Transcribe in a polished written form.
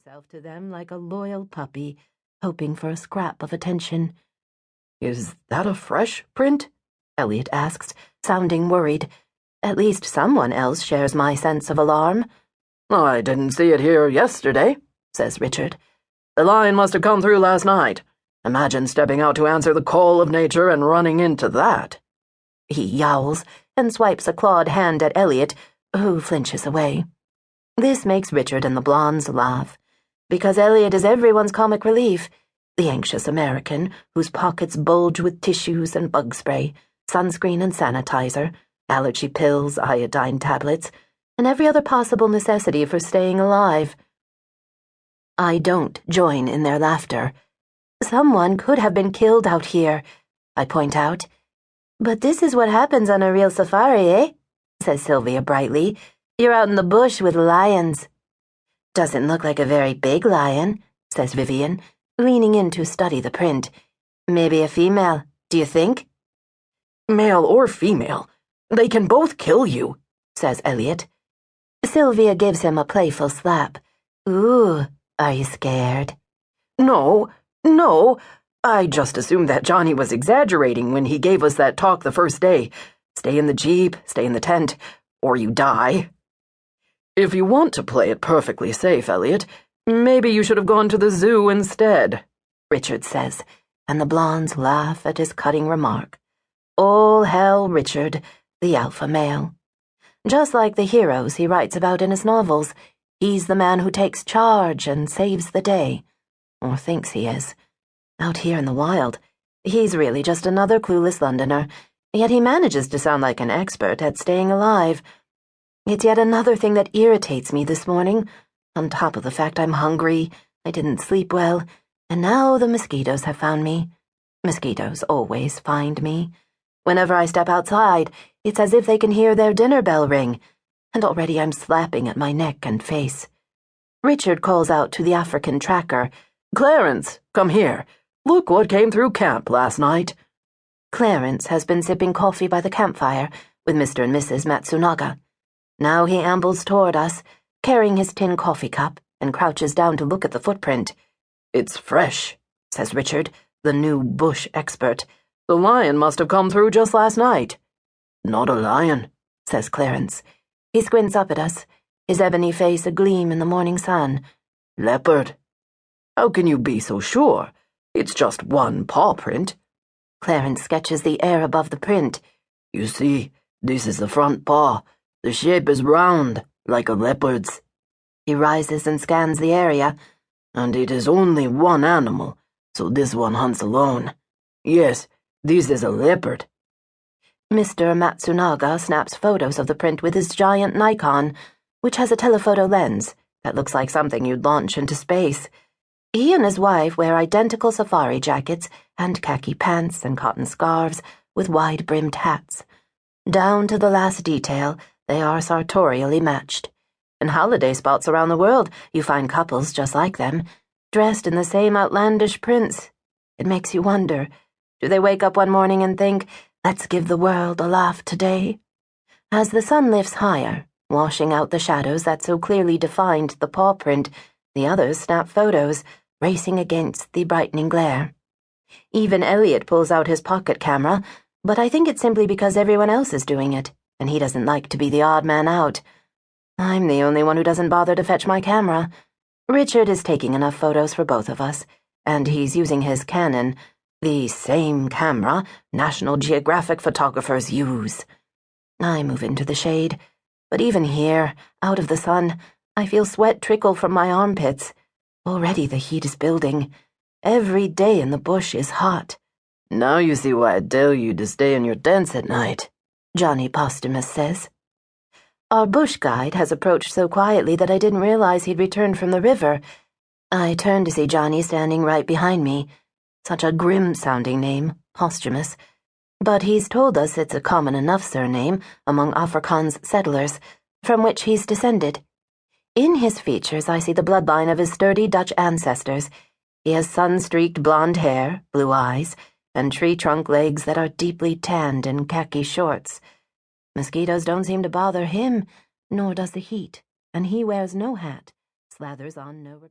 himself to them like a loyal puppy, hoping for a scrap of attention. "Is that a fresh print?" Elliot asks, sounding worried. At least someone else shares my sense of alarm. "I didn't see it here yesterday," says Richard. "The line must have come through last night. Imagine stepping out to answer the call of nature and running into that." He yowls and swipes a clawed hand at Elliot, who flinches away. This makes Richard and the blondes laugh, because Elliot is everyone's comic relief, the anxious American whose pockets bulge with tissues and bug spray, sunscreen and sanitizer, allergy pills, iodine tablets, and every other possible necessity for staying alive. I don't join in their laughter. Someone could have been killed out here, I point out. But this is what happens on a real safari, eh? Says Sylvia brightly. You're out in the bush with lions. Doesn't look like a very big lion, says Vivian, leaning in to study the print. Maybe a female, do you think? "Male or female, they can both kill you," says Elliot. Sylvia gives him a playful slap. Ooh, are you scared? No, I just assumed that Johnny was exaggerating when he gave us that talk the first day. Stay in the Jeep, stay in the tent, or you die. "If you want to play it perfectly safe, Elliot, maybe you should have gone to the zoo instead," Richard says, and the blondes laugh at his cutting remark. All hell Richard, the alpha male. Just like the heroes he writes about in his novels, he's the man who takes charge and saves the day. Or thinks he is. Out here in the wild, he's really just another clueless Londoner, yet he manages to sound like an expert at staying alive. It's yet another thing that irritates me this morning, on top of the fact I'm hungry, I didn't sleep well, and now the mosquitoes have found me. Mosquitoes always find me. Whenever I step outside, it's as if they can hear their dinner bell ring, and already I'm slapping at my neck and face. Richard calls out to the African tracker, "Clarence, come here. Look what came through camp last night." Clarence has been sipping coffee by the campfire with Mr. and Mrs. Matsunaga. Now he ambles toward us, carrying his tin coffee cup, and crouches down to look at the footprint. "It's fresh," says Richard, the new bush expert. "The lion must have come through just last night." "Not a lion," says Clarence. He squints up at us, his ebony face agleam in the morning sun. "Leopard." "How can you be so sure? It's just one paw print." Clarence sketches the air above the print. "You see, this is the front paw. The shape is round, like a leopard's." He rises and scans the area. "And it is only one animal, so this one hunts alone. Yes, this is a leopard." Mr. Matsunaga snaps photos of the print with his giant Nikon, which has a telephoto lens that looks like something you'd launch into space. He and his wife wear identical safari jackets and khaki pants and cotton scarves with wide-brimmed hats. Down to the last detail, they are sartorially matched. In holiday spots around the world, you find couples just like them, dressed in the same outlandish prints. It makes you wonder, do they wake up one morning and think, let's give the world a laugh today? As the sun lifts higher, washing out the shadows that so clearly defined the paw print, the others snap photos, racing against the brightening glare. Even Elliot pulls out his pocket camera, but I think it's simply because everyone else is doing it, and he doesn't like to be the odd man out. I'm the only one who doesn't bother to fetch my camera. Richard is taking enough photos for both of us, and he's using his Canon, the same camera National Geographic photographers use. I move into the shade, but even here, out of the sun, I feel sweat trickle from my armpits. Already the heat is building. Every day in the bush is hot. "Now you see why I tell you to stay in your tents at night," Johnny Posthumus says. Our bush guide has approached so quietly that I didn't realize he'd returned from the river. I turn to see Johnny standing right behind me. Such a grim-sounding name, Posthumus. But he's told us it's a common enough surname among Afrikaans settlers, from which he's descended. In his features I see the bloodline of his sturdy Dutch ancestors. He has sun-streaked blonde hair, blue eyes, and tree-trunk legs that are deeply tanned in khaki shorts. Mosquitoes don't seem to bother him, nor does the heat, and he wears no hat, slathers on no repellent.